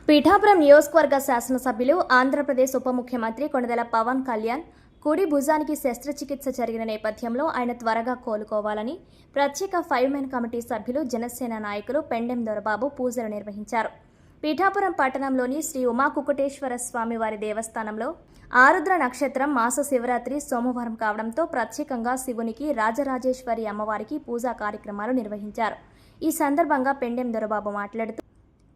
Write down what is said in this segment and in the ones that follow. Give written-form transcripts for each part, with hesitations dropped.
పీఠాపురం నియోజకవర్గ శాసనసభ్యులు ఆంధ్రప్రదేశ్ ఉప ముఖ్యమంత్రి కొణిదెల పవన్ కళ్యాణ్ కుడి భుజానికి శస్త్రచికిత్స జరిగిన నేపథ్యంలో ఆయన త్వరగా కోలుకోవాలని ప్రత్యేక 5 కమిటీ సభ్యులు జనసేన నాయకులు పెండెం దొరబాబు పూజలు నిర్వహించారు. పీఠాపురం పట్టణంలోని శ్రీ ఉమా కుకుటేశ్వర స్వామి వారి దేవస్థానంలో ఆరుద్ర నక్షత్రం మాస శివరాత్రి సోమవారం కావడంతో ప్రత్యేకంగా శివునికి రాజరాజేశ్వరి అమ్మవారికి పూజా కార్యక్రమాలు నిర్వహించారు. ఈ సందర్భంగా పెండెం దొరబాబు మాట్లాడుతూ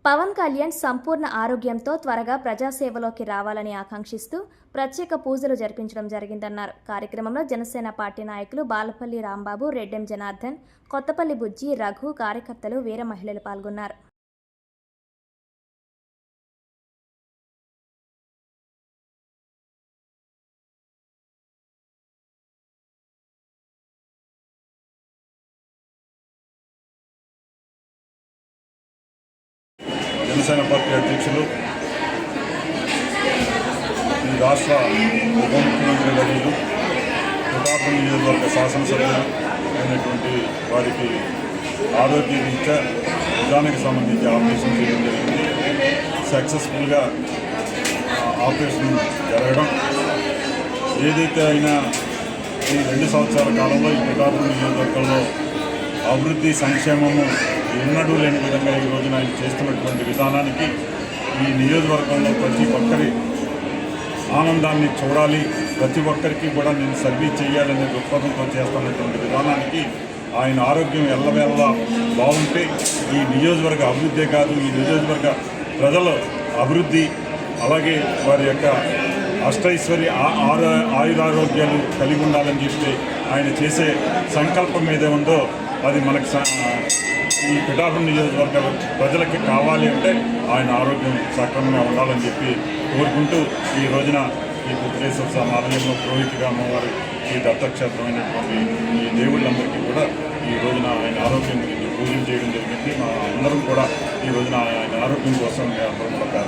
పవన్ కళ్యాణ్ సంపూర్ణ ఆరోగ్యంతో త్వరగా ప్రజాసేవలోకి రావాలని ఆకాంక్షిస్తూ ప్రత్యేక పూజలు జరిపించడం జరిగిందన్నారు. కార్యక్రమంలో జనసేన పార్టీ నాయకులు బాలపల్లి రాంబాబు, రెడ్డెం జనార్దన్, కొత్తపల్లి బుజ్జి, రఘు, కార్యకర్తలు, వీర మహిళలు పాల్గొన్నారు. జనసేన పార్టీ అధ్యక్షులు ఈ రాష్ట్ర ఉప ముఖ్యమంత్రి వర్యులు పీఠాపురం నియోజకవర్గ శాసనసభ్యులు అయినటువంటి వారికి ఆరోగ్య రీత్యా భుజానికి సంబంధించి ఆపరేషన్ చేయడం జరిగింది. సక్సెస్ఫుల్గా ఆపరేషన్ జరగడం ఏదైతే అయినా ఈ 2 సంవత్సరాల కాలంలో ఈ పీఠాపురం నియోజకవర్గంలో అభివృద్ధి సంక్షేమము ఎన్నడూ లేని విధంగా ఈ రోజున ఆయన చేస్తున్నటువంటి విధానానికి ఈ నియోజకవర్గంలో ప్రతి ఒక్కరి ఆనందాన్ని చూడాలి, ప్రతి ఒక్కరికి కూడా నేను సర్వీస్ చేయాలనే దృక్పథంతో చేస్తున్నటువంటి విధానానికి ఆయన ఆరోగ్యం ఎల్లవేళ బాగుంటే ఈ నియోజకవర్గ అభివృద్ధే కాదు, ఈ నియోజకవర్గ ప్రజల అభివృద్ధి అలాగే వారి యొక్క అష్టైశ్వర్య ఆయురారోగ్యాలు కలిగి ఉండాలని చెప్పి ఆయన చేసే సంకల్పం ఏదే ఉందో అది మనకు ఈ పీఠాపురం నియోజకవర్గ ప్రజలకి కావాలి అంటే ఆయన ఆరోగ్యం సక్రమంగా ఉండాలని చెప్పి కోరుకుంటూ ఈ రోజున ఈ కుకుటేశ్వర స్వామి ఆలయంలో పురోహితిగా అమ్మవారి ఈ దత్తక్షేత్రమైనటువంటి ఈ దేవుళ్ళందరికీ కూడా ఈ రోజున ఆయన ఆరోగ్యం గురించి పూజలు చేయడం జరిగింది. మా అందరం కూడా ఈ రోజున ఆయన ఆరోగ్యం కోసం అందరం కూడా